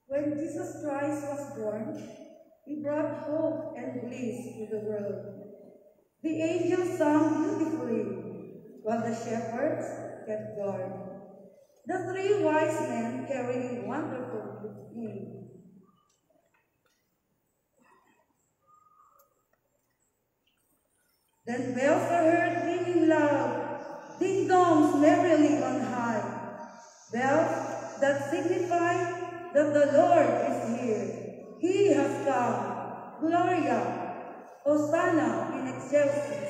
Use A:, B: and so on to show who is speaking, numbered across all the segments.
A: When Jesus Christ was born, he brought hope and bliss to the world. The angels sang beautifully, while the shepherds kept guard. The three wise men carrying wonderful gifts. Then bells are heard ringing loud, ding-dongs merrily on high. Bells that signify that the Lord is here. He has come. Gloria, Hosanna in excelsis.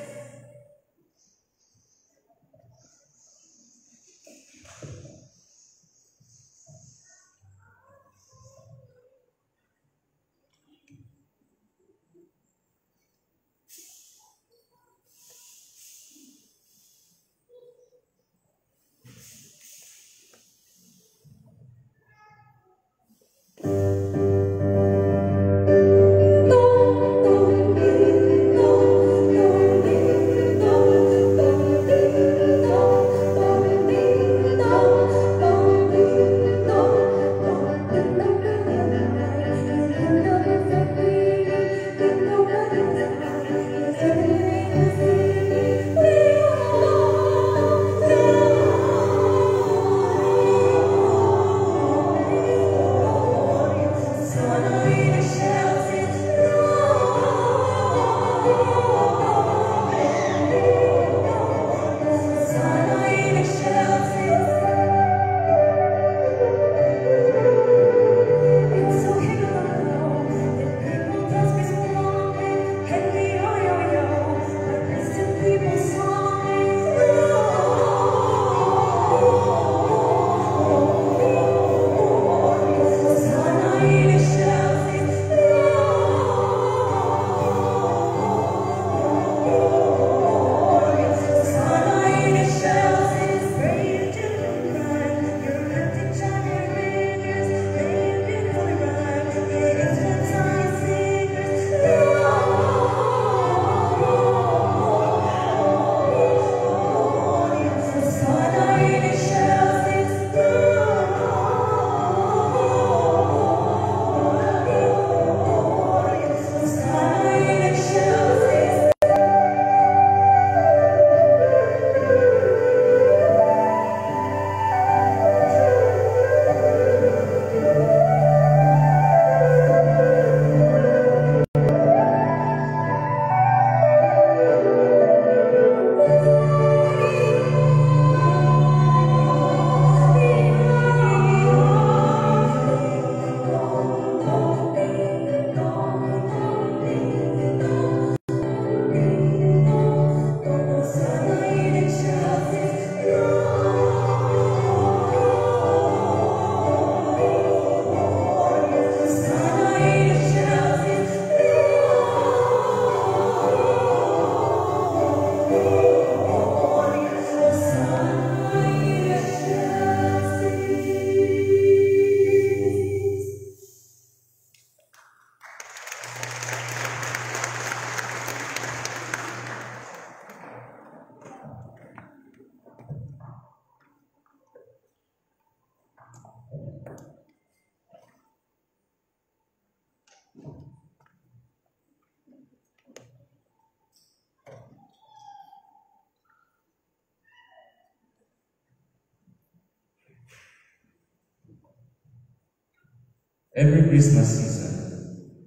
B: Every Christmas season,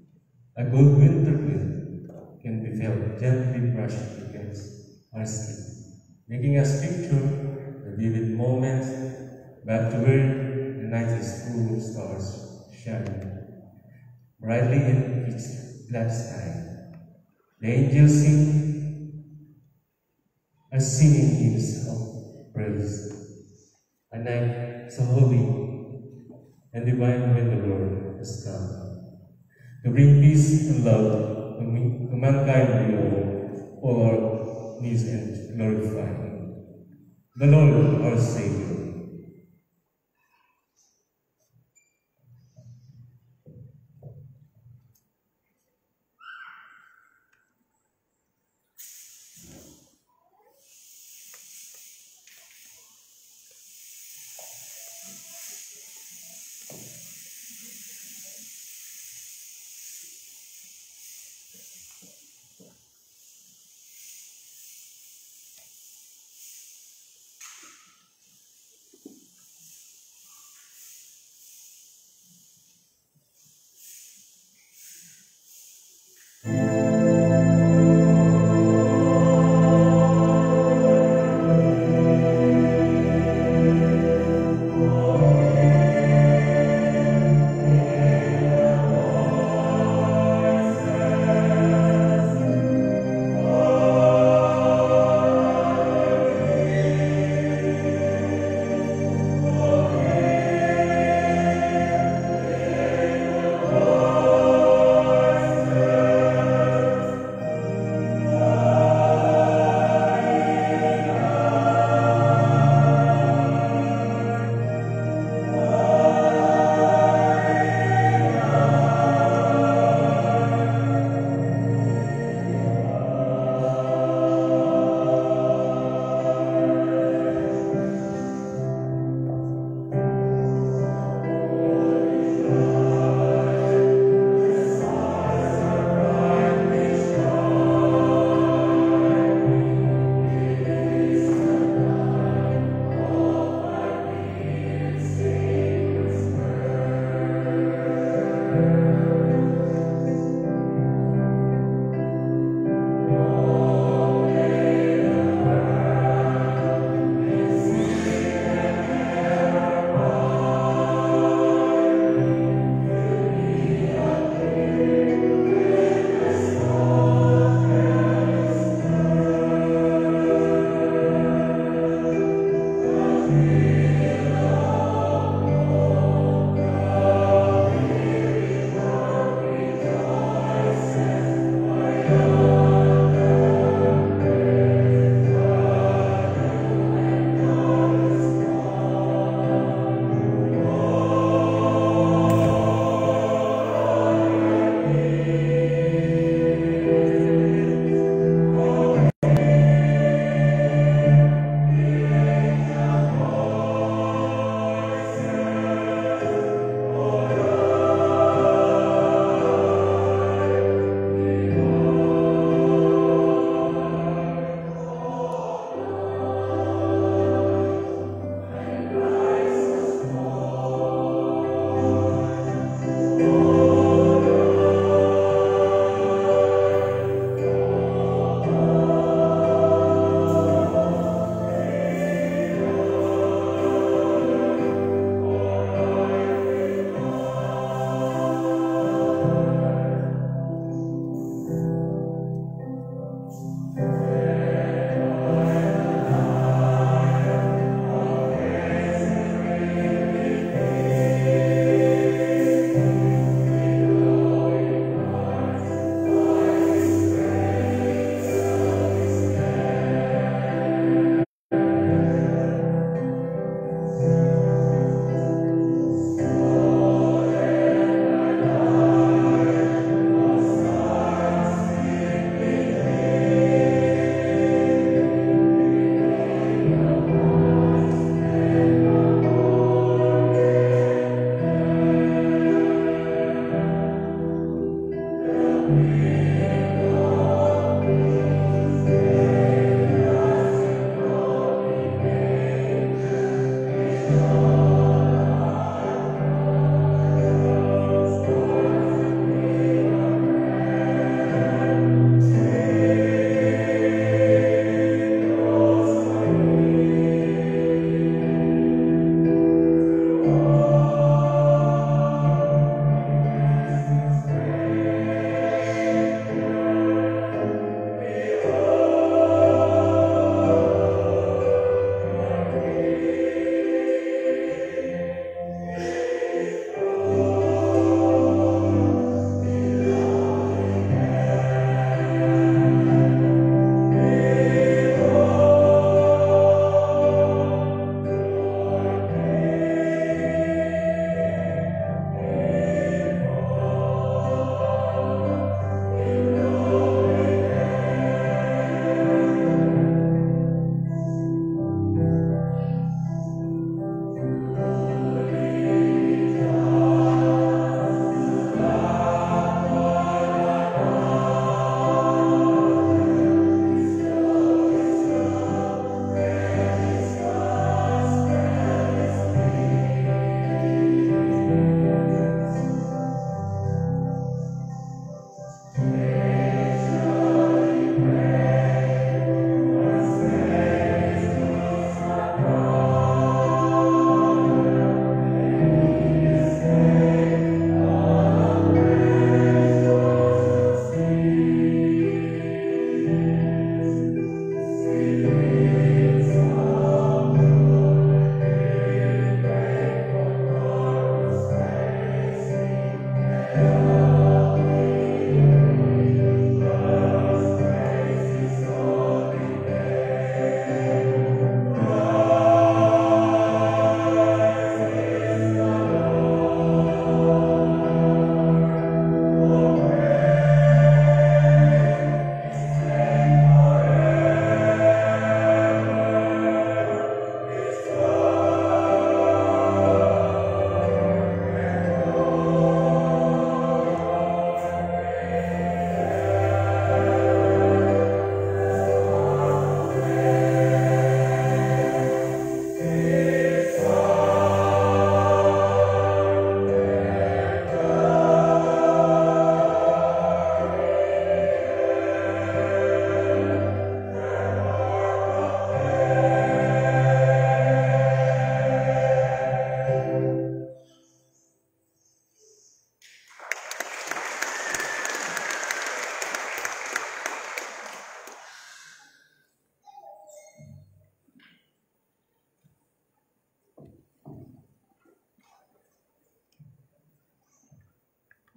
B: a cold winter wind can be felt gently brushing against our skin, making us picture the vivid moments back to where the night is full of stars shining brightly in each black sky. The angels are singing hymns of praise. A night so holy and divine when the Lord has come, to bring peace and love to mankind below, all our needs and glorify the Lord our Savior.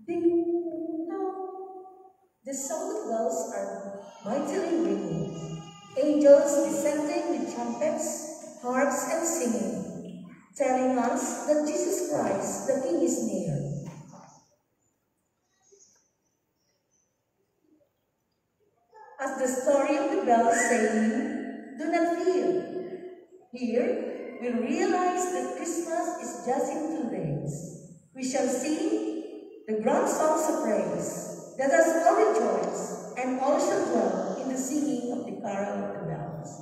C: Ding dong. The sound of bells are mightily ringing. Angels descending with trumpets, harps, and singing, telling us that Jesus Christ, the King, is near. As the story of the bells saying, do not fear. Here, we realize that Christmas is just in 2 days. We shall sing the grand songs of praise. Let us all rejoice, and all shall dwell in the singing of the carol of the bells.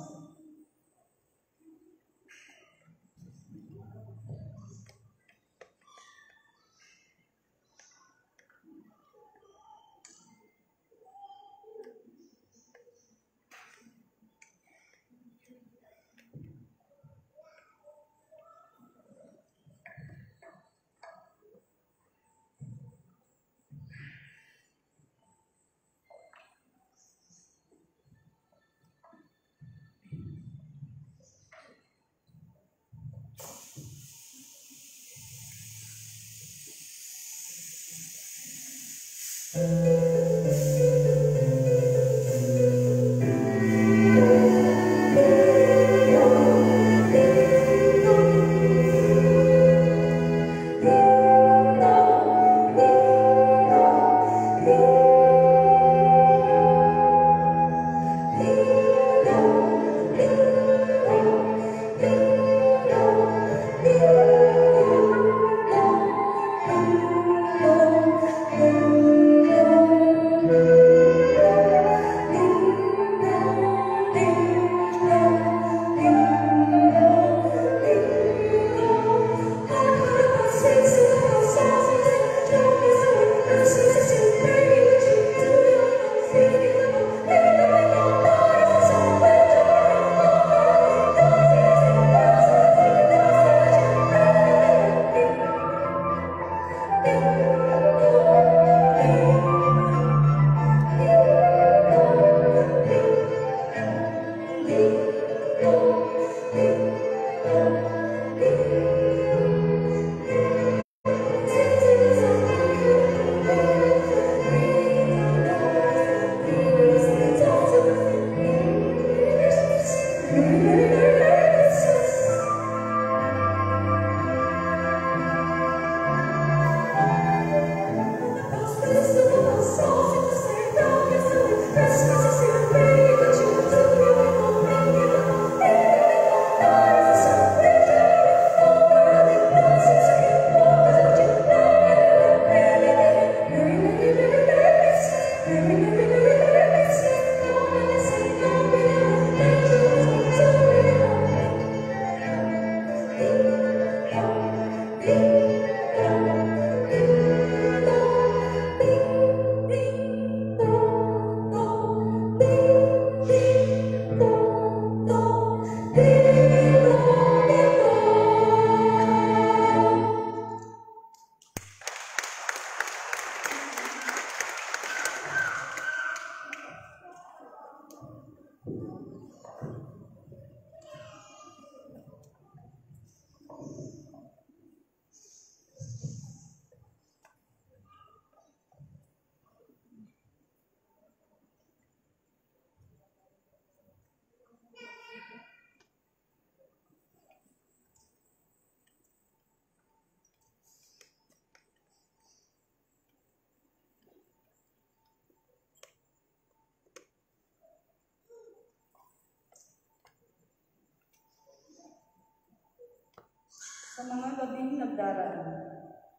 A: Sa mga gabing nagdaraan,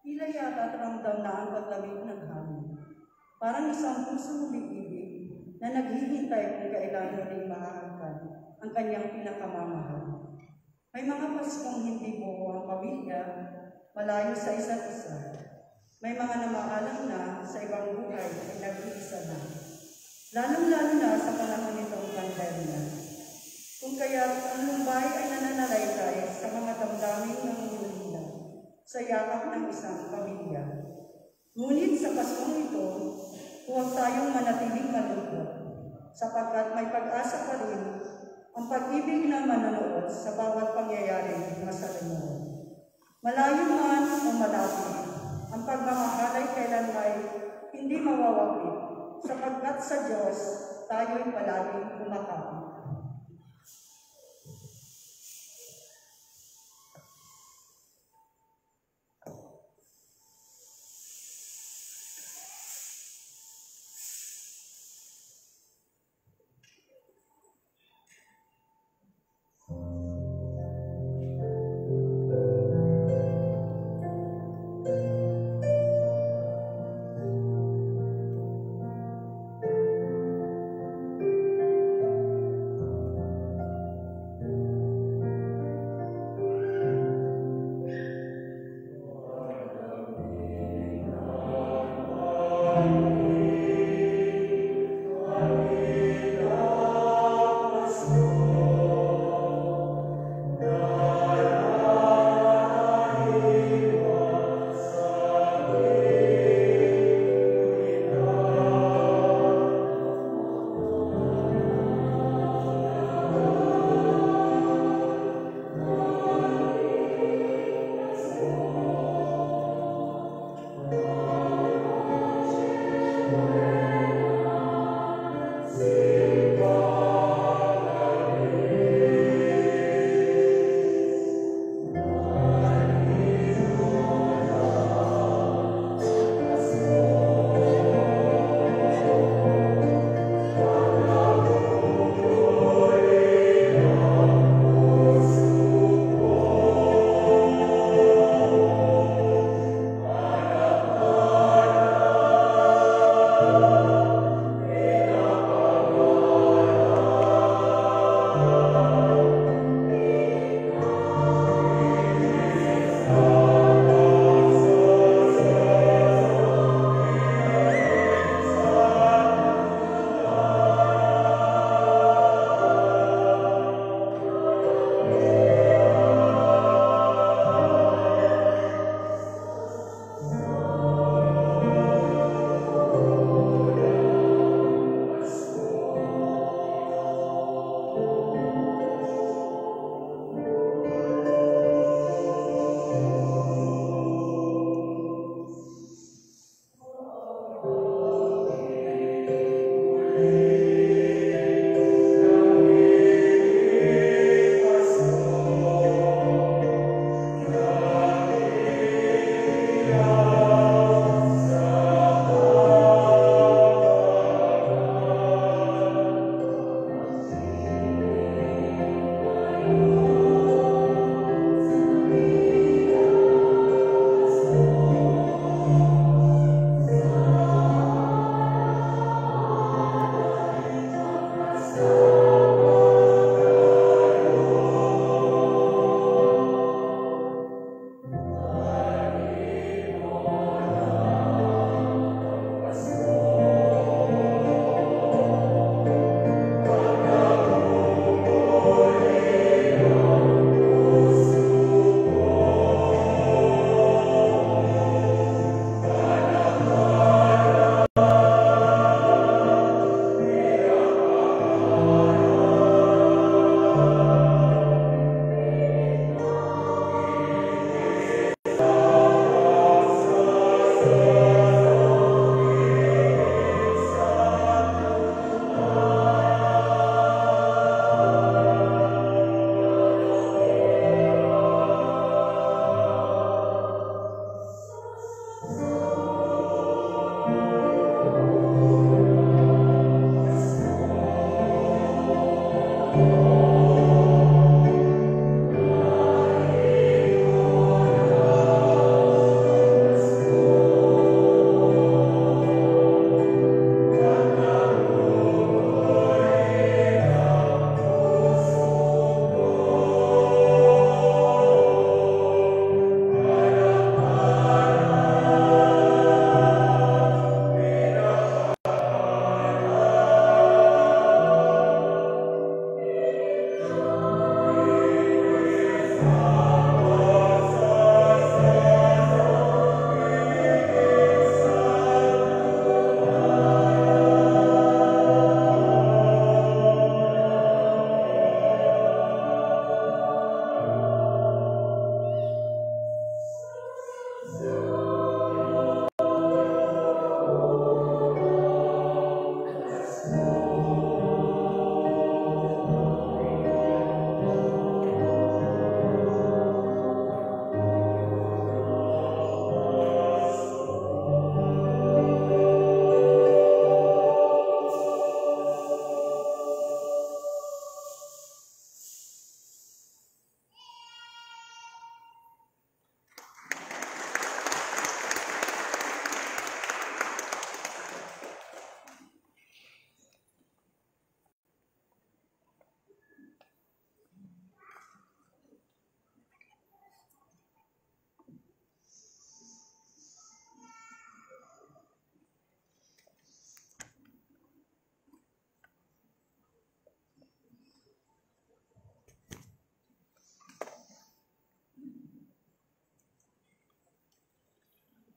A: tila yata ramdam na ang paglamig ng hangin. Parang isang pusong umibig na naghihintay kung kailan muling mahahagkan ang kanyang pinakamamahal. May mga Paskong hindi buo ang pamilya, malayo sa isa't isa. May mga namaalam na sa ibang buhay ay nag-iisa na. Lalong-lalo na sa panahon nitong pandemya. Kung kaya ang lumbay ay nananalaytay sa mga damdaming nangungulila sa yakap ng isang pamilya. Ngunit sa Paskong ito, huwag tayong manatiling malungkot, sapagkat may pag-asa pa rin ang pag-ibig na manonood sa bawat pangyayari masalimuot. Malayo man o malapit, ang pagmamahal ay kailan may
C: hindi mawawaglit, sapagkat sa Diyos tayo'y palaging kumakapit.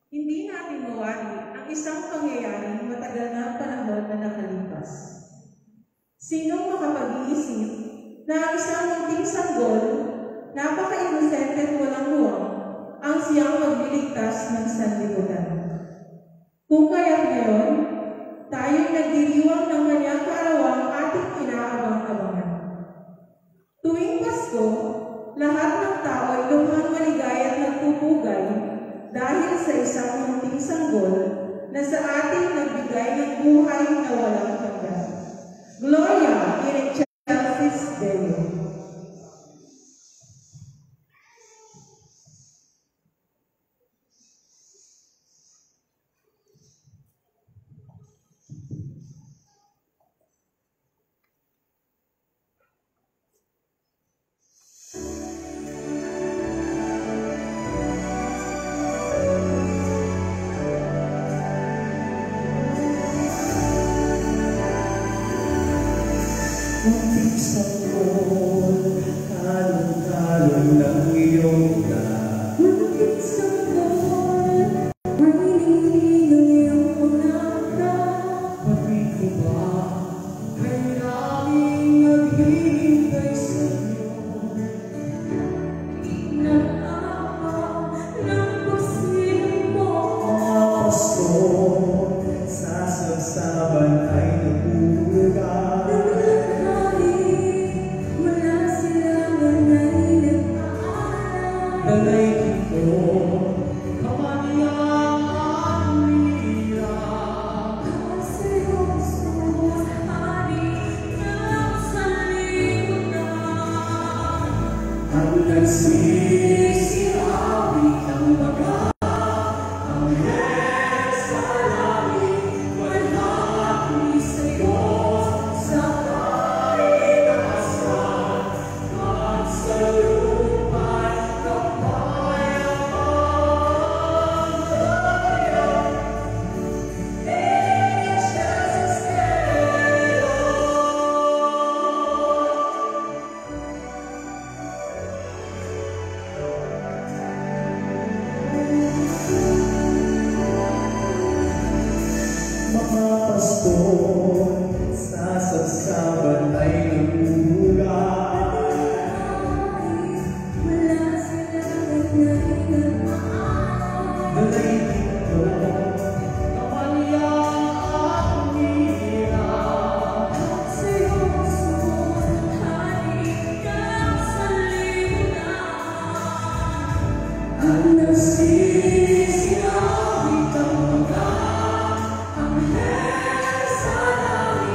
D: Hindi natin mawari ang isang pangyayaring matagal na panahon na nakalipas. Sinong makapag-iisip na ang isang munting sanggol, napaka-inosente at walang muwang, ang siyang magliligtas ng sanlibutan? Kung kaya't ngayon, tayo'y nagdiriwang ng kanyang kaarawan ating inaabang-abangan. Tuwing Pasko, lahat ng tao ay lubhang maligaya at nagpupugay dahil sa isang munting sanggol na sa ating nagbigay ng buhay na walang hanggan. Gloria in excelsis Deo.
E: Munting sanggol, kalong-kalong ng iyong lahat. Munting sanggol, mahiling ng iyong mga mata. Pati ko ba ay laging naghihintay sa iyo? Inaawa ng pusilong mo. Mga Pasko, sa sabsaban ay nagbubuga. Nalay ko, kamaniyang amira. Kasi Jesus, Hari ng sanlibutan. Ang nagsisirawi ang baga, ang Diyos sa langit, malaki sa'yo, sa kalikasan, at sa lupa. Mga pastor, sa sabsaban ay nagbubuga. Wala silang nalay dito, kamaniyang amira. Si Jesus, Hari ng sanlibutan. Ang nagsisirawi kang mga, ang Diyos sa langit.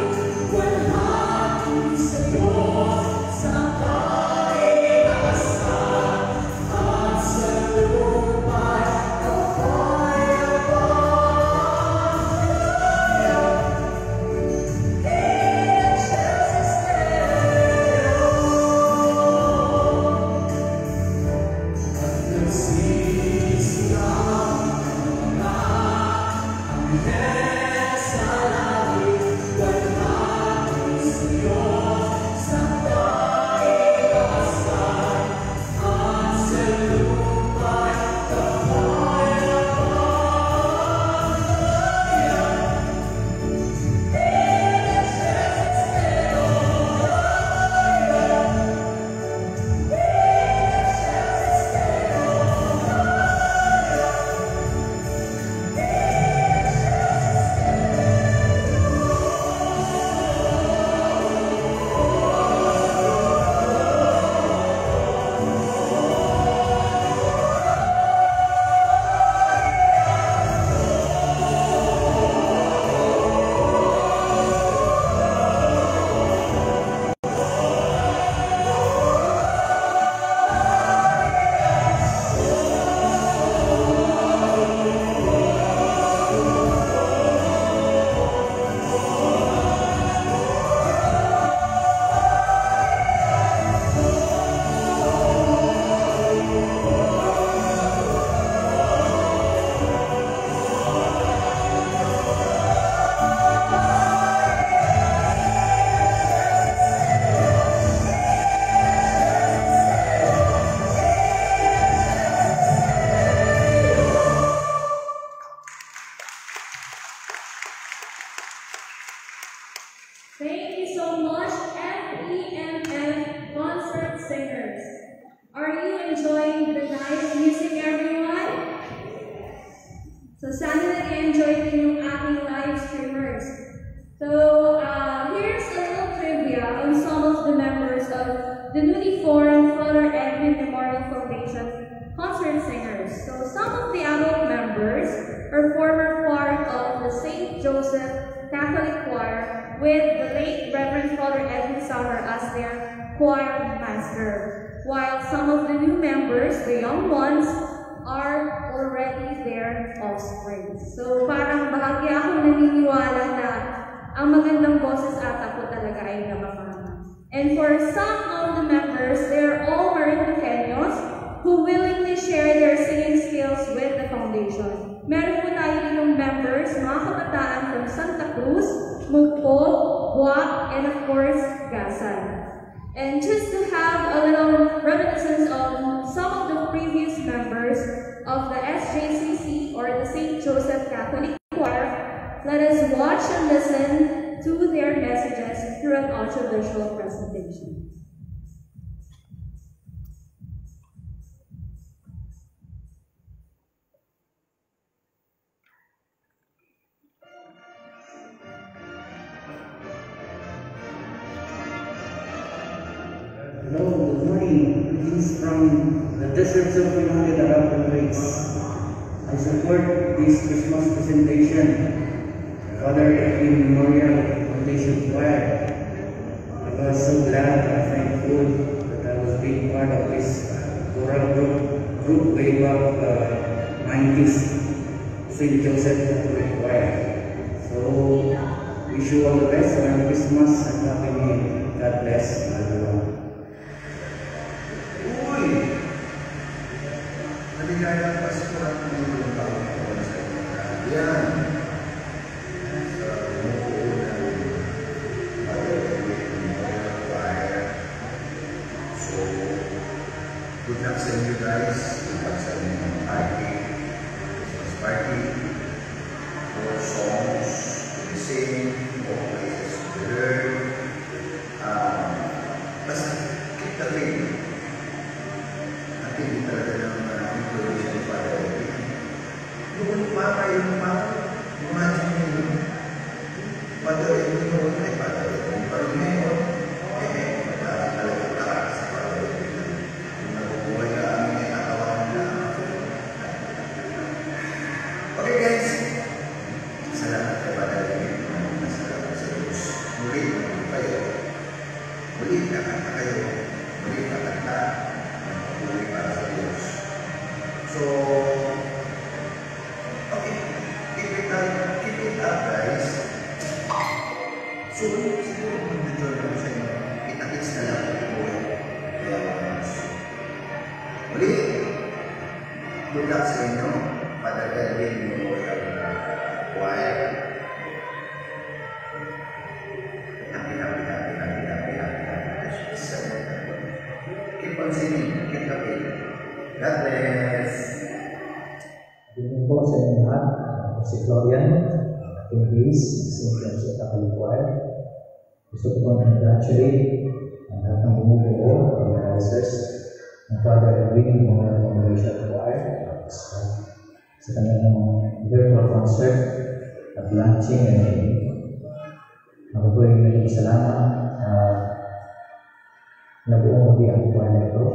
F: sana nag-enjoy din yung aking live streamers. So, here's a little trivia on some of the members of the newly formed Father Edwin Memorial Foundation concert singers. So, some of the adult members are former part of the St. Joseph Catholic Choir with the late Reverend Father Edwin Summer as their choir master, while some of the new members, the young ones, are already their offspring. So parang bahagi akong naniniwala na ang magandang boses ata po talaga ay namamana. And for some of the members, they are all Marinduqueños who willingly share their singing skills with the foundation. Meron po tayo ditong members, mga kabataan from Santa Cruz, Mugpo, Buwak, and of course, Gasan. And just to have a little reminiscence on some of the previous members of the SJCC or the St. Joseph Catholic Choir, let us watch and listen to their messages through an audiovisual presentation.
G: Hello, good morning. Greetings from the deserts of United Arab Emirates. I support this Christmas presentation, Father Edwin Memorial Foundation Choir. I was so glad and thankful that I was being part of this choral group way back 90s, St. Joseph Catholic Choir. So, wish you all the best. Merry Christmas and Happy New Year. God bless everyone.
H: Maligayang Pasko at mga taon ko sa inyo. Yan. Sa umuo ng Father Edwin Memorial Choir. So, good luck sa inyo guys. Good luck sa inyong party. Christmas party. More songs to sing. More places to learn. Basta, keep the faith. At hindi talaga ng inclusion para rin. Noon pa kayo imagine nyo, Father Edwin noon ay Father Edwin. Pero ngayon, parang talaga takas sa Father Edwin. Kung nabubuhay ka amin ay natawanan na. Okay guys, salamat kay Father Edwin. Salamat sa Diyos. Muli kayo. Muli nakanta kayo. Muli nakanta. Muli para sa Diyos. So, okay, keep it up guys. So, siguro mag-join ako sa inyo. Kita-kits na lang ang buhay. Kaya muli, good luck sa inyo. Father Edwin Memorial Choir. Happy. Keep on singing, keep the faith. God bless.
G: Good po sa inyo lahat. Si Florian, ating Grace, St. Joseph Catholic Choir. Gusto ko pong congratulate ang lahat ng bumubuo, organizers ng Father Edwin Memorial Foundation Choir sa kanilang virtual concert at launching and ako po ay naging salamat na buong muli ang choir na ito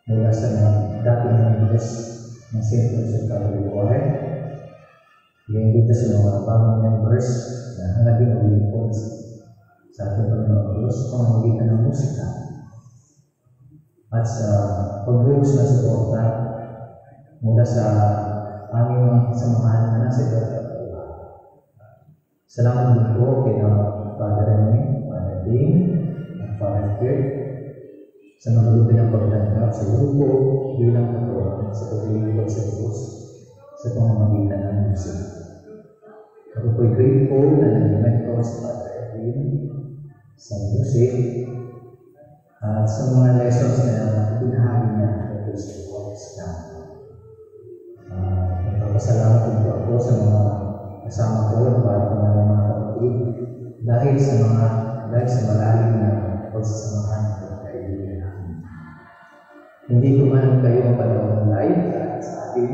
G: mula sa mga dating members ng St. Joseph Catholic Choir. I-invita sa mga bagong members na naging maglingkod sa ating Panginoon Diyos sa pamamagitan ng musika at sa pag-release na suporta mula sa aming mga kasamahan na nasa ito. Salamat din po kay Father Edwin, Father Ding, at Father Kurt sa malubi ng pagtanggap sa grupo bilang katawan sa paglilingkod sa Diyos sa pamamagitan ng musika. Ako po'y grateful na nag-mentor sa Father Edwin sa music at sa mga lessons na binahagi niya tungkol sa works na. Nagpapasalamat din po ako sa mga kasama ko at para po ng mga kapatid dahil sa malalim na pagsasamahan ng kaibigan namin. Hindi ko man kayo ang panahon live dahil sa atin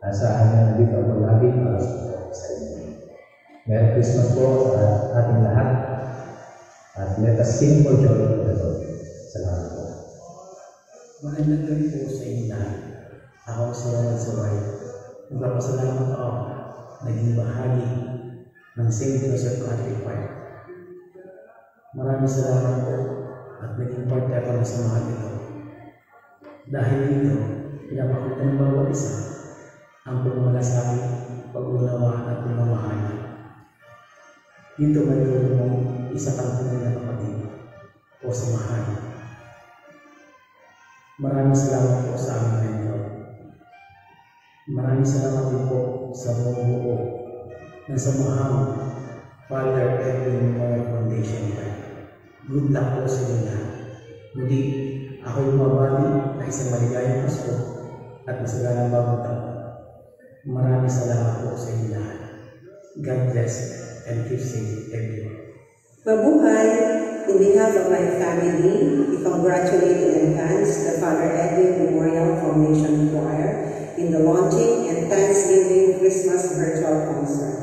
I: Asahan niyo na dito ako lagi para sa inyo. Merry Christmas po sa ating lahat. At let us sing for joy to the Lord. Salamat po.
G: Magandang gabi po sa inyo lahat. Ako si Ronald Saway. Magpapasalamat ako naging bahagi ng St. Joseph Catholic Choir. Maraming salamat po at naging parte ako ng samahan nito. Dahil dito, pinapakita ng bawat isa ang pagmamalasakit, pag-unawaan at pagmamahal. Dito may tulong mong isa kang tunay na kapatid o samahan. Maraming salamat po sa aming mentor. Maraming salamat din po sa buong buo ng samahang Father Edwin Memorial Foundation. Good luck po sa inyo lahat. Muli, ako'y bumabati na isang maligayang Pasko at masaganang bagong taon. Maraming salamat po sa inyo lahat. God bless and keep safe everyone.
J: Mabuhay! In behalf of my family, we congratulate in advance the Father Edwin Memorial Foundation Choir in the launching and Thanksgiving Christmas virtual concert.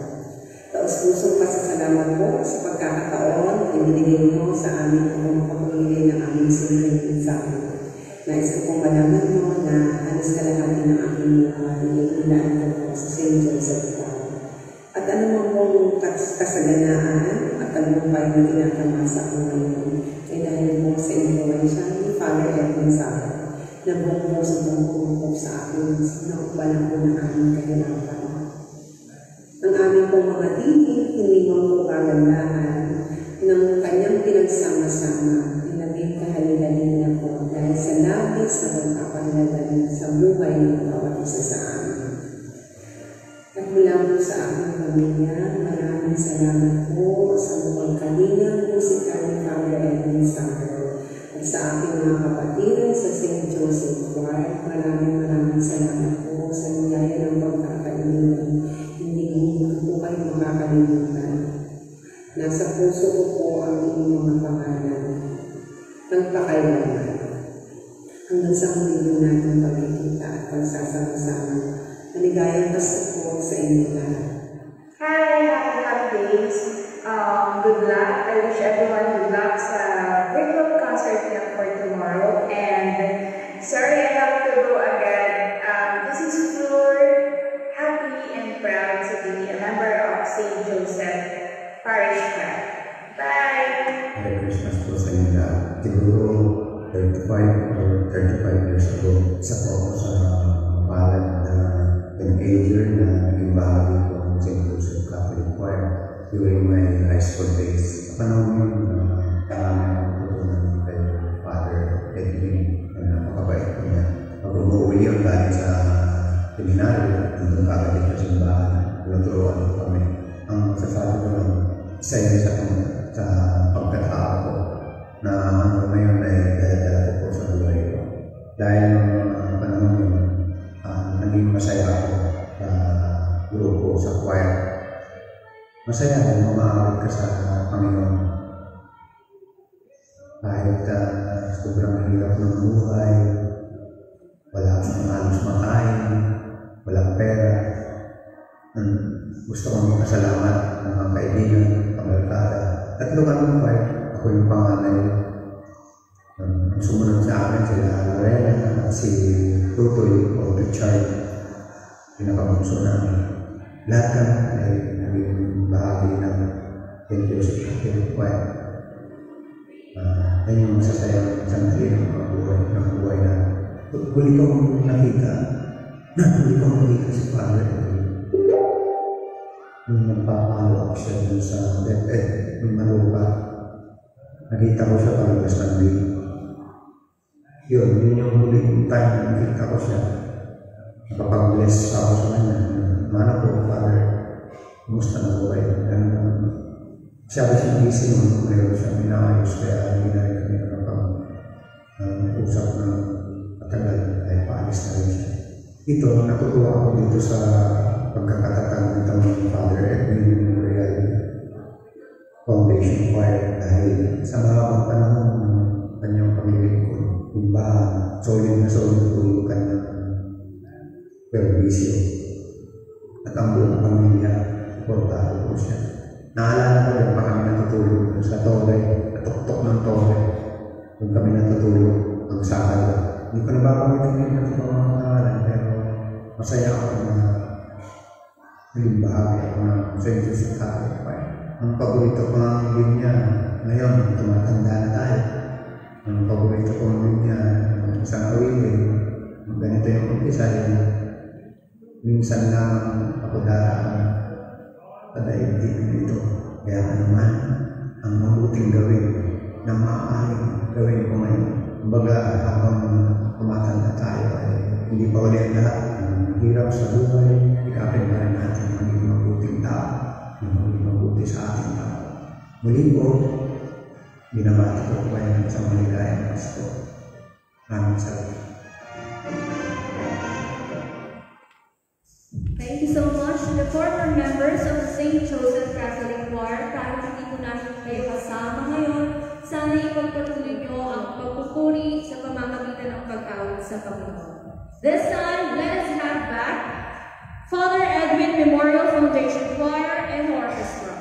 J: Taos-pusong pasasalamat po sa pagkakataon na ibinigay mo sa amin kung makapamigay ng aming simpleng mensahe. Nais ko pong malaman mo na halos kalahati ng aking buhay ay ilaan ko sa St. Joseph Choir. At anumang pong kasaganaan at tagumpay na tinatamasa ko ngayon ay dahil po sa influensya ni Father Edwin Sara na buong puso pong kumukop sa akin na ubalan ko ng aming kahirapan. Ang aming pong mga tinig, hindi mo kagandahan ng kanyang pinagsama-sama ay naging kahalilalim niya po dahil sa labis na pagkapaglalan sa buhay ng bawat isa sa amin. At mula po sa aking pamilya, maraming salamat po sa buong kalingang musikal ni Father Edwin Sara at sa aking mga kapatid sa St. Joseph Choir. Maraming salamat po sa niyaya ng pagkakaibigan. Hindi po kayo makakalimutan. Nasa puso ko po ang inyong mga pangalan. Nagpakailangan. Hanggang sa huli natin pagkikita at pagsasama-sama. Maligayang Pasko po sa inyo lahat.
K: Hi, happy holidays. Good luck. I wish everyone good luck sa virtual concert niya for tomorrow. And sorry I have to go again. This is Flor. Happy and proud to be a member of St. Joseph Parish Choir. Bye!
H: Merry Christmas po sa inyo lahat. Siguro 35 or 35 years ago, isa po ako sa palad na teenager na naging bahagi po ng St. Joseph Catholic Choir during my high school days. Panahon yun, marami akong tutunan kay Father Edwin na napakabait po niya. Pag umuwi yun dahil sa seminaryo, nandun kagad dito sa simbahan, tinuturuan ko kami. Ang masasabi ko lang, isa yun sa pagkatao ko na hanggang ngayon ay dala-dala ko po sa buhay ko. Dahil nung panahon yun, naging masaya ako sa grupo, sa choir. Masaya kung mamahawag ka sa Panginoon. Kahit sobrang hirap ng buhay, wala kang halos makain, walang pera. Gusto kong magpasalamat ng mga kaibigan, panglalakada. Tatlo kami ng choir. Ako yung panganay. Ang sumunod sa akin, sila Lorena at si Tutoy o Richard, pinakabunso namin. Lahat kami ay naging bahagi ng St. Joseph Catholic Choir. Yan yung masasayang sandali ng buhay na huli kong nakita si Father nung nagpapahalo siya dun sa DepEd, nung nalupa. Nakita ko siya parang Sunday. Yun yung huling time na nakita ko siya. Nakapag-bless ako sa kanya. Mana po, Father, kumusta na buhay? Siya ba siya gising nung mayroon siya minayos, kaya hindi na rin kami nakapag-usap ng matagal ay paalis na rin siya. Ito, natutuwa ako dito sa pagkakatatang ng Father Edwin Memorial Foundation Choir dahil sa mahabang panahon ng kanyang paglilingkod, yung bahan, solid na solid po yung kanyang pervisyo. at ang buong pamilya, suportado po siya. Naalala ko rin pa kami natutulog sa tore, natuktok ng tore. Doon kami natutulog, magsakal. Hindi ko nababangitin yun natin mga pangalan, pero masaya ako na naging bahagi ako na sa ito sa tao. Ang paborito ko ng linya, ngayon, tumatanda na tayo. Ang paborito ko ng linya, isang awilin, ganito yung umpisa yun. Minsan lang ako daraan padaigdig dito. Kaya naman, ang mabuting gawin na maaaring gawin ko ngayon. Kumbaga, habang tumatanda tayo, ay hindi pa ulit lahat ng hirap sa buhay, ikapin pa rin natin magiging mabuting tao, magiging mabuti sa ating tao. Muli po, binabati ko po kayo ng isang maligayang Pasko. Maraming salamat.
F: Thank you so much to the former members of the St. Joseph Catholic Choir. Kahit hindi po natin kayo kasama ngayon, sana ipagpatuloy nyo ang pagpupuri sa pamamagitan ng pag-awit sa Panginoon. This time, let us have back Father Edwin Memorial Foundation Choir and Orchestra.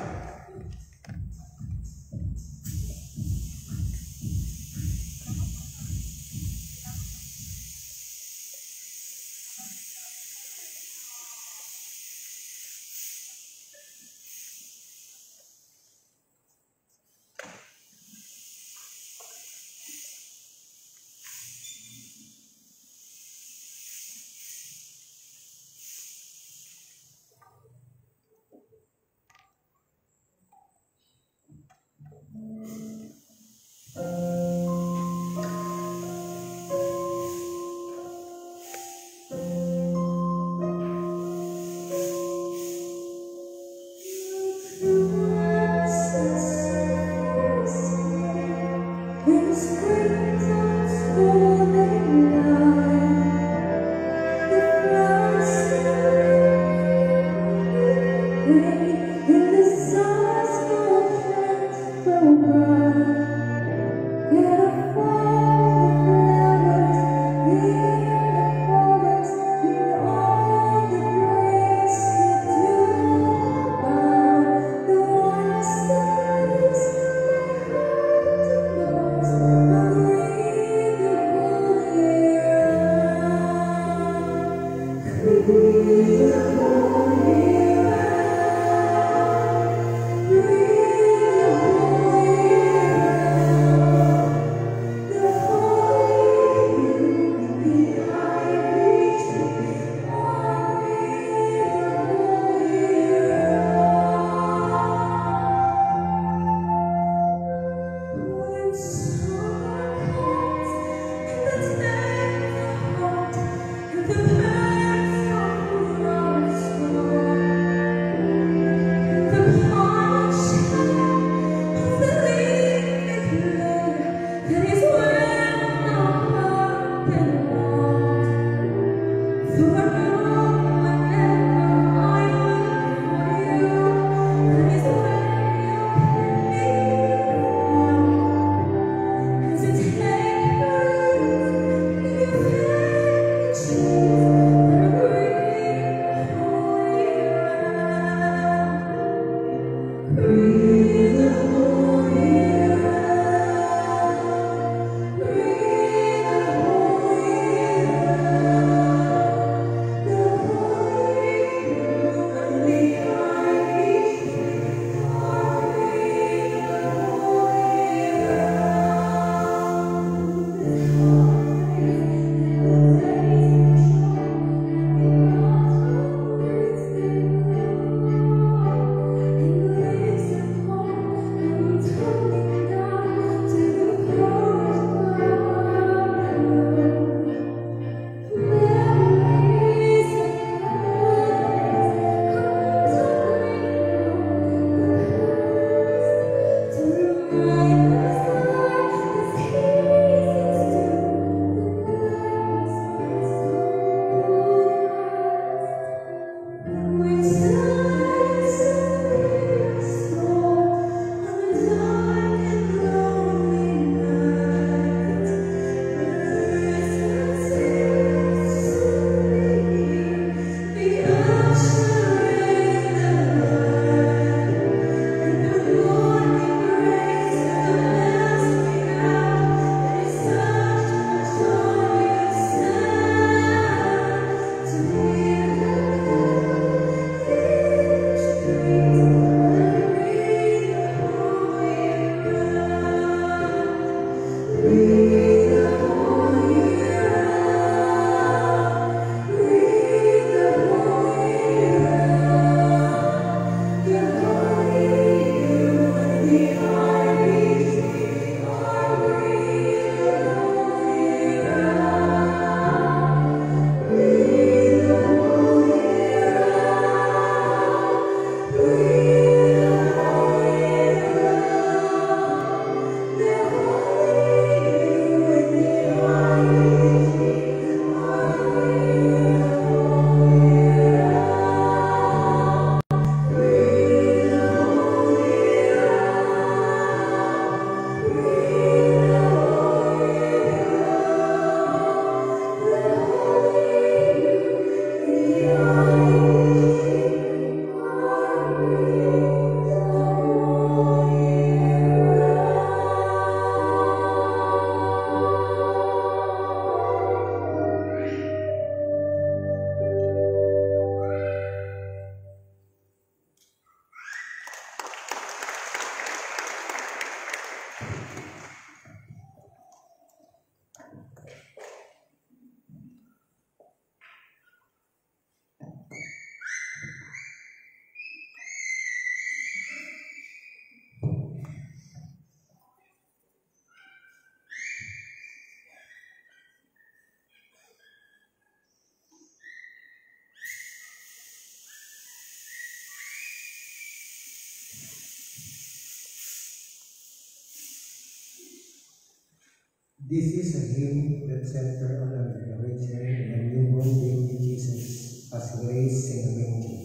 L: This is a hymn that centers on the origin of the newborn baby Jesus as raised in the manger.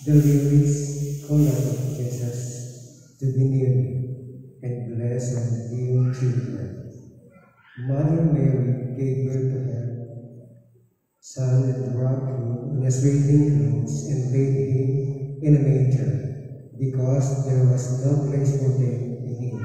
L: The lyrics call out Jesus to be near and bless and being children. Mother Mary gave birth to her son and wrapped him in a swaddling clothes and laid him in a manger, because there was no place for them in him.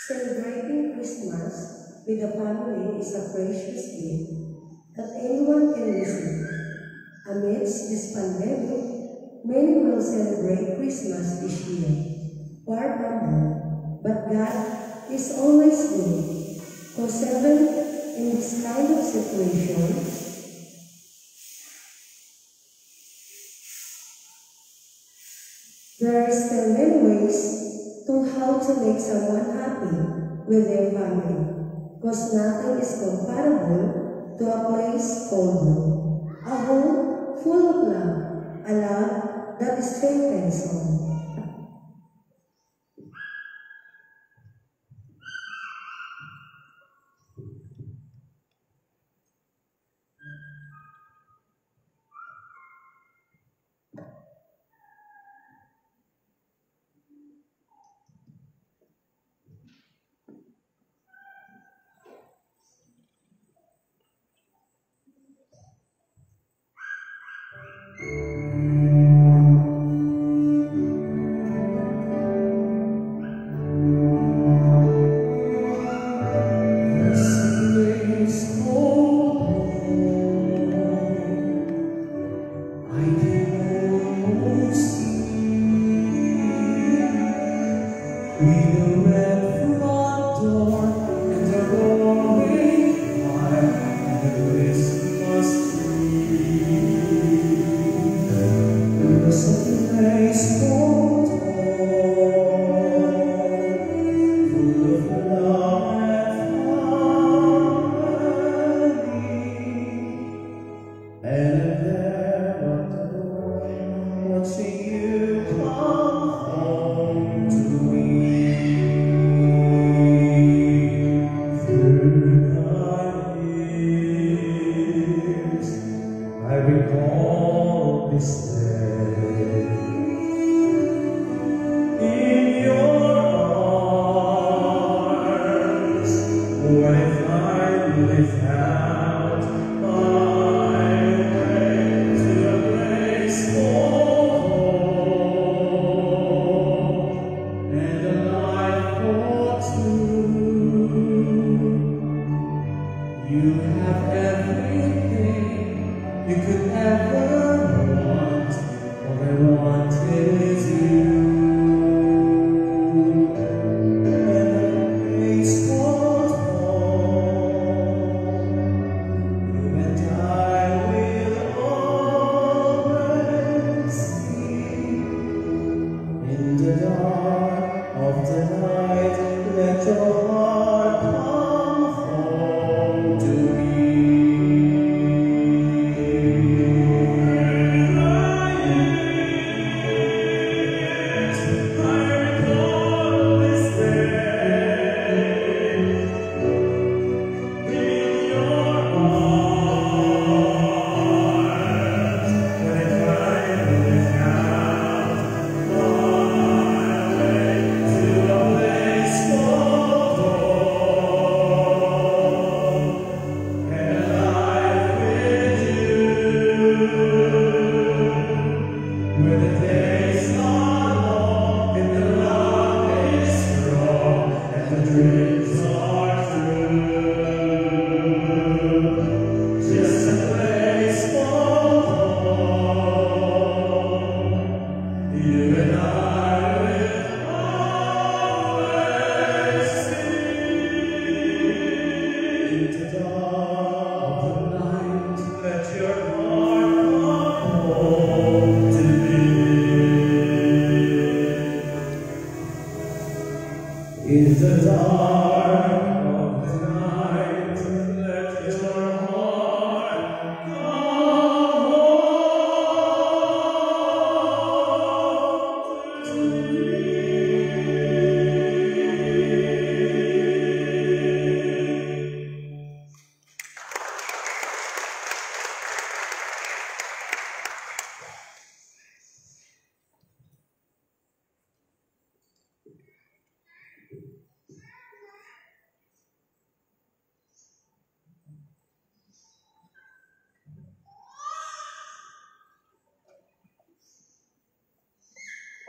C: Celebrating Christmas with a family is a precious gift that anyone can receive.
M: Amidst this pandemic, many will celebrate Christmas this year, far from home, but God is always good. Because even in this kind of situation, there are still many ways to how to make someone happy with their family. Because nothing is comparable to a place called home. A home full of love, a love that is faithful on.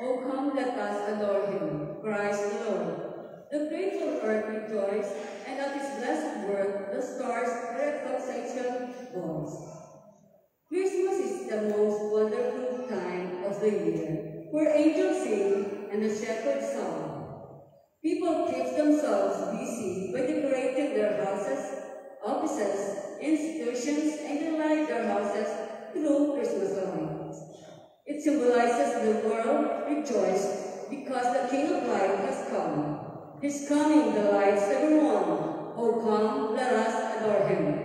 N: O come, let us adore him, Christ the Lord. The grateful earth rejoices, and at his blessed word the stars their exaltation goes. Christmas is the year, where angels sing and the shepherds song. People keep themselves busy by decorating their houses, offices, institutions, and delight their houses through Christmas lights. It symbolizes the world rejoice because the King of Light has come. His coming delights everyone. Oh, come, let us adore him.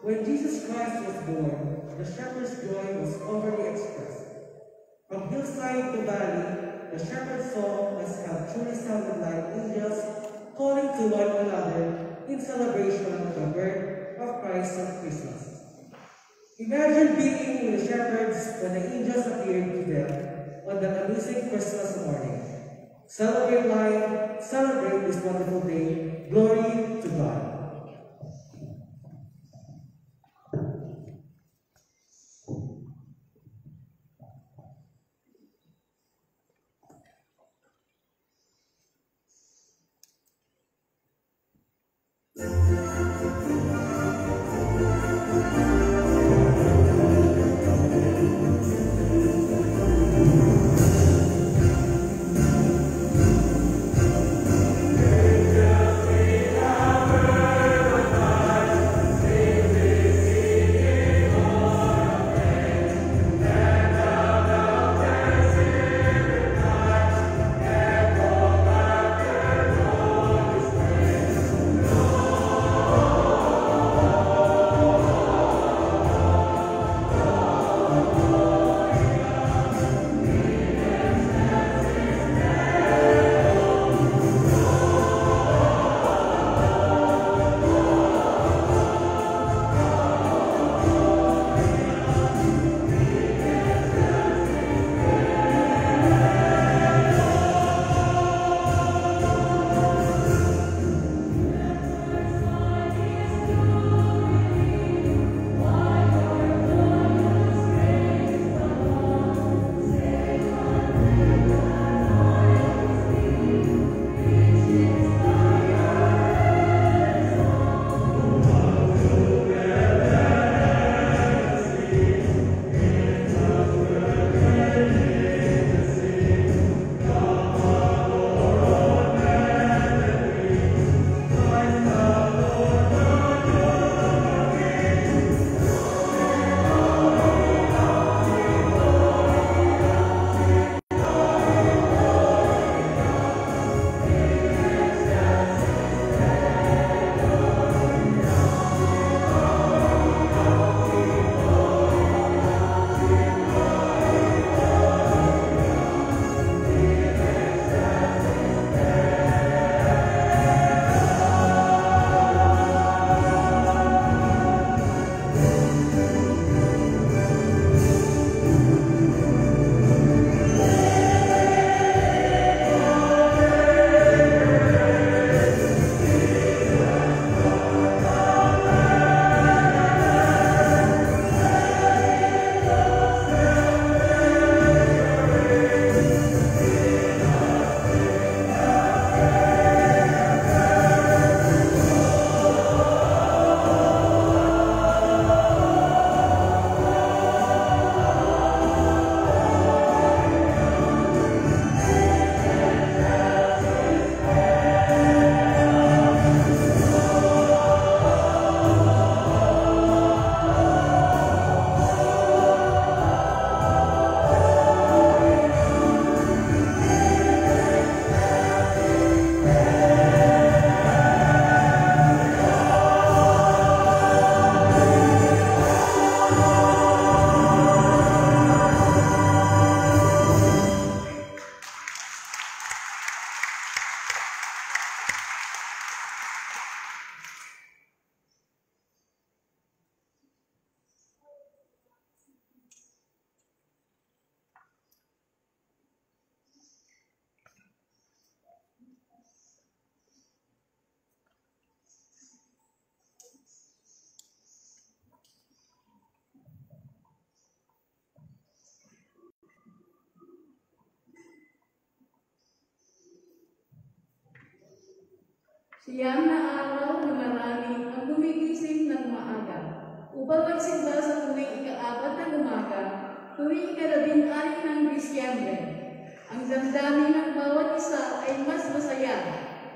O: When Jesus Christ was born, the shepherd's joy was overly expressed. From hillside to valley, the shepherd's song must have truly sounded like angels calling to one another in celebration of the birth of Christ on Christmas. Imagine being with the shepherds when the angels appeared to them on that amazing Christmas morning. Celebrate life, celebrate this wonderful day. Glory to God.
N: Siyam na araw na marami ang gumigising ng maaga upang magsimba sa tuwing ika-4 ng umaga, tuwing ika-14 ng Disyembre. Ang damdamin ng bawat isa ay mas masaya,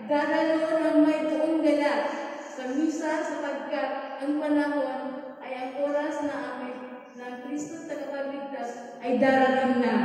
N: daralo ng may buong galak sa misa sapagkat ang panahon ay ang oras na aming ng Kristo tagapagligtas ay darating na.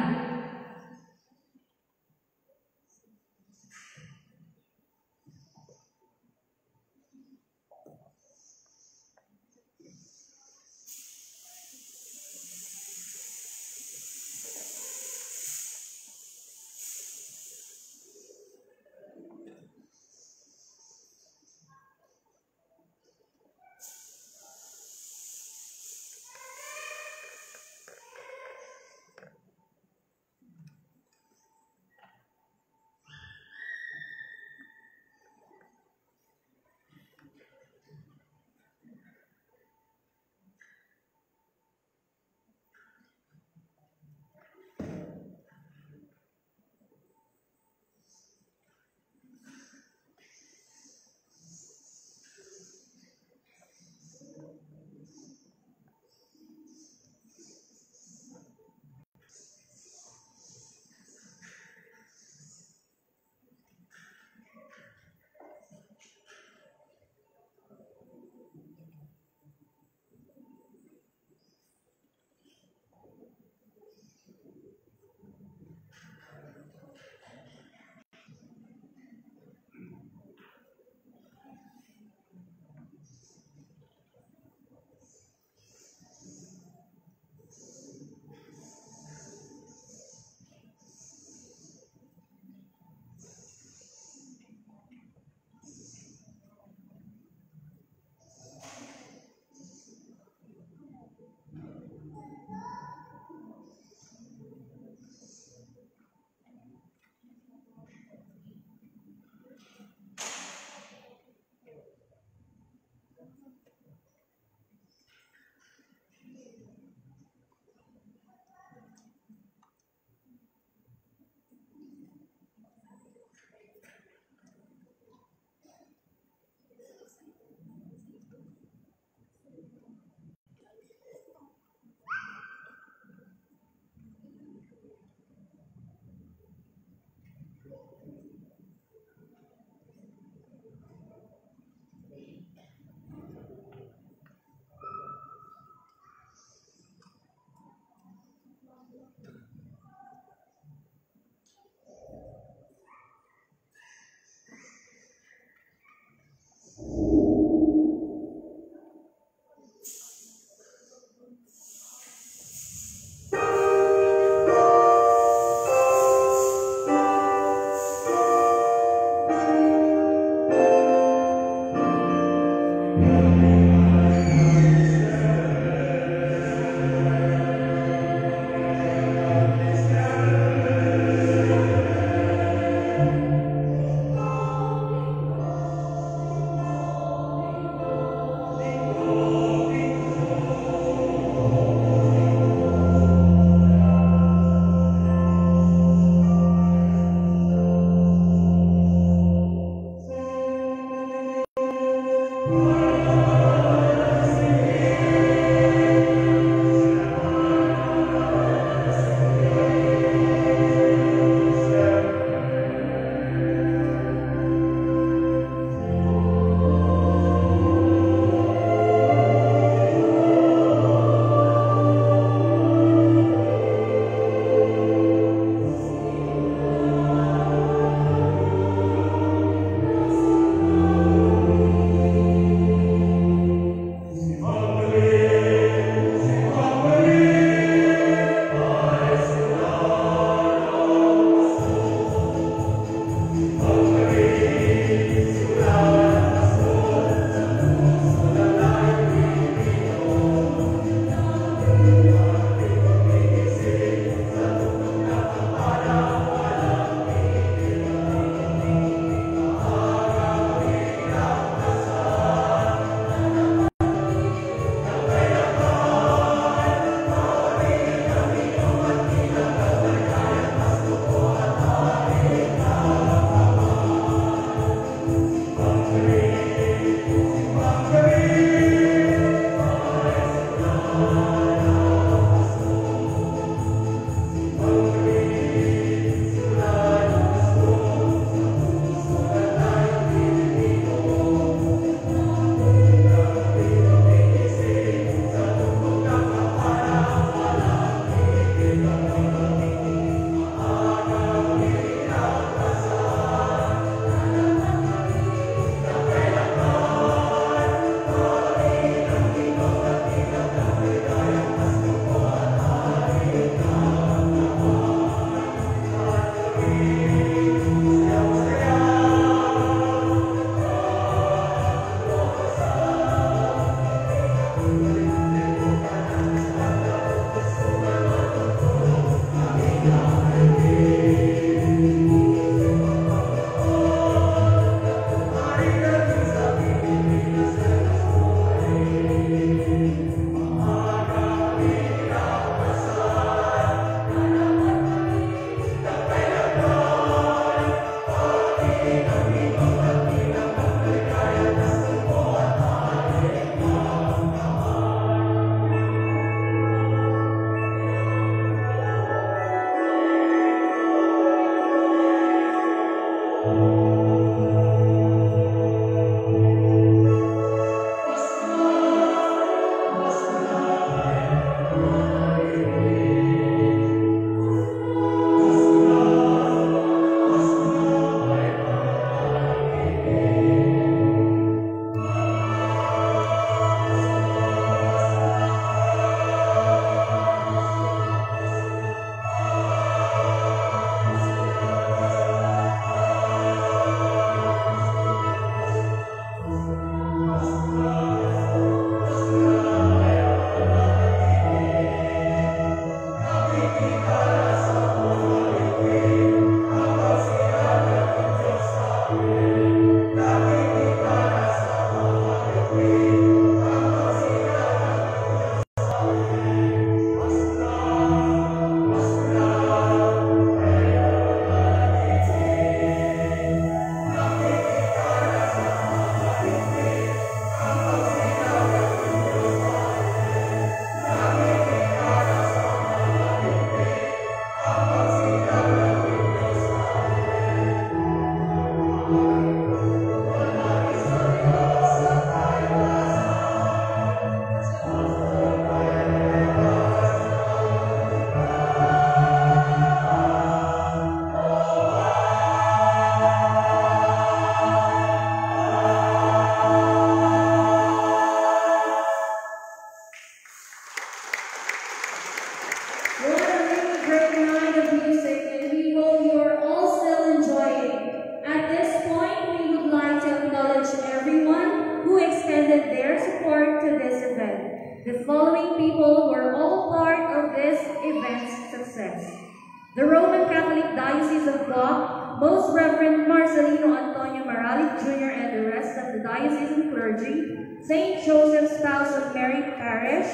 F: The Roman Catholic Diocese of Guam, Most Reverend Marcelino Antonio Maralik Jr. and the rest of the diocesan clergy, St. Joseph's Spouse of Mary Parish,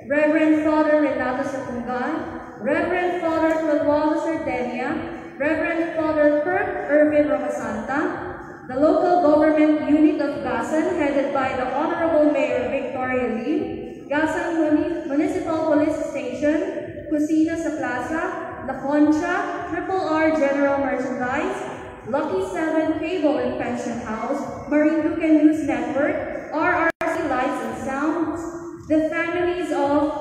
F: Reverend Father Renato Sapungan, Reverend Father Claudio Sardenia, Reverend Father Kurt Irvin Romasanta, the local government unit of Gasan headed by the Honorable Mayor Victoria Lee, Gasan Municipal Police Station, Kusina sa Plaza, La Concha, Triple R General Merchandise, Lucky 7 Cable and Pension House, Marinduque News Network, RRC Lights and Sounds, the families of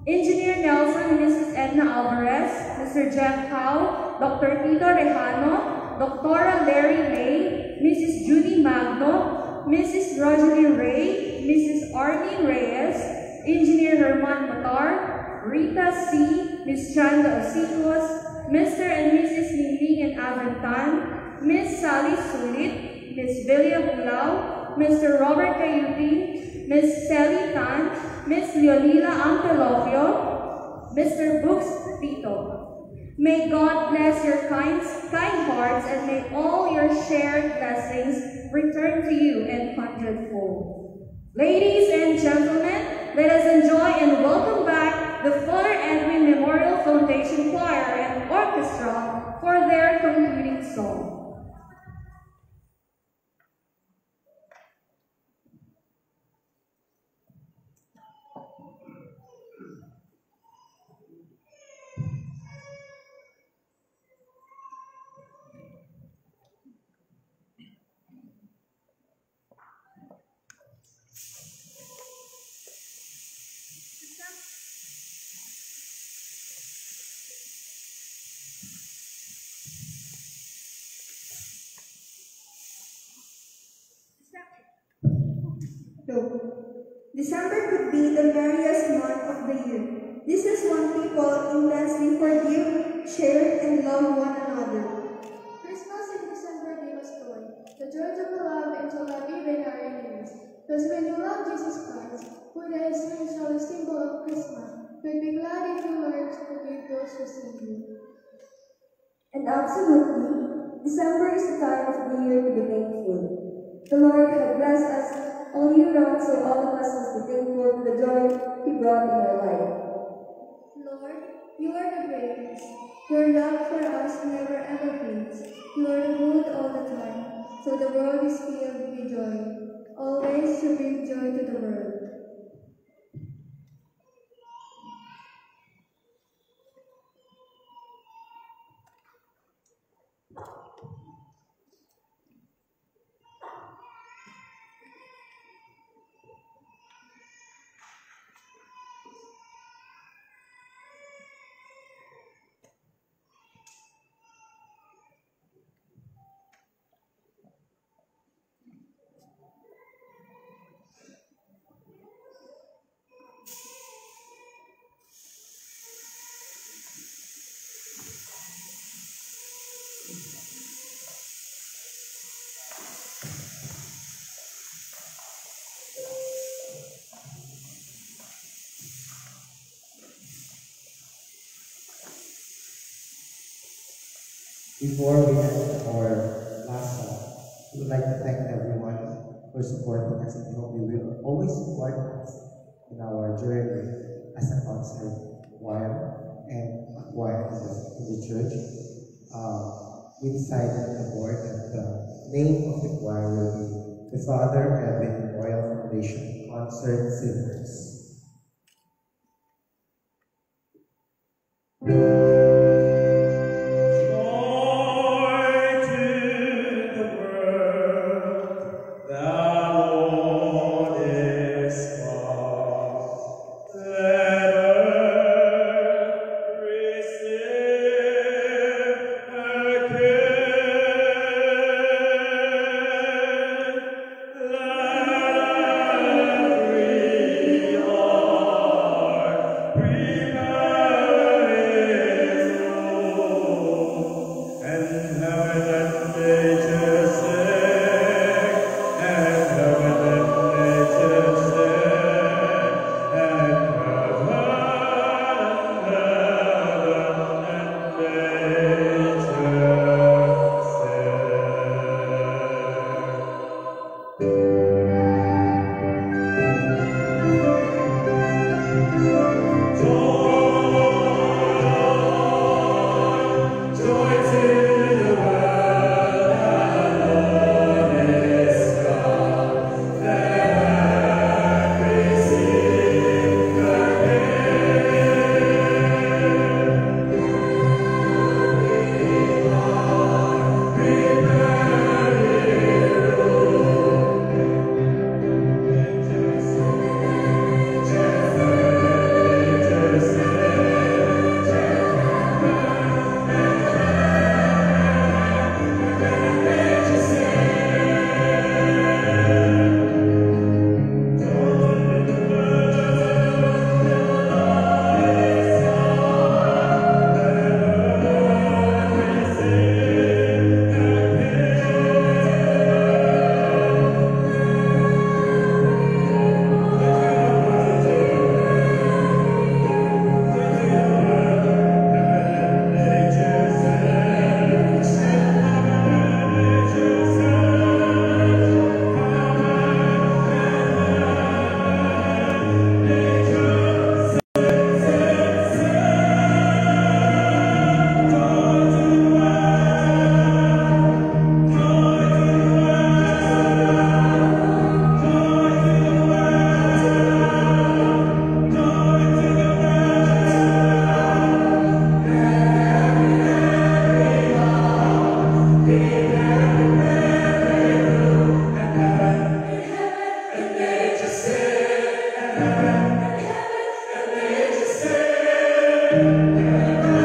F: Engineer Nelson and Mrs. Edna Alvarez, Mr. Jeff Howe, Dr. Tito Rejano, Dr. Larry May, Mrs. Judy Magno, Mrs. Rosalie Ray, Mrs. Arlene Reyes, Engineer Herman Matar, Rita C., Miss Chanda Osicos, Mr. and Mrs. Niling and Aventan, Miss Sally Sulit, Miss Villia Bulao, Mr. Robert Cayuti, Miss Sally Tan, Miss Leolila Ampelofio, Mr. Brooks Tito. May God bless your kind hearts and may all your shared blessings return to you in hundredfold. Ladies and gentlemen, let us enjoy and welcome back the Father Edwin Memorial Foundation Choir and Orchestra for their concluding song.
P: December could be the merriest month of the year. This is when people intensely forgive, share, and love one another.
Q: Christmas in December gave us joy, the joy to love and to love even our enemies. Because when you love Jesus Christ, who is the essential symbol of Christmas, you'll be glad if you learn to forgive those who sin you.
M: And absolutely, December is the time of the year to be thankful. The Lord has blessed us all year round, so all of us must be thankful for the joy He brought in our life.
Q: Lord, you are the greatest. Your love for us never ever fades. You are good all the time, so the world is filled with joy. Always to bring joy to the world.
L: Before we end our last song, we would like to thank everyone for supporting us, and we hope you will always support us in our journey as a concert choir and a choir in the church. We decided at the board that the name of the choir will be the Father Edwin Memorial Foundation Concert Singers.
E: Prepare Amen.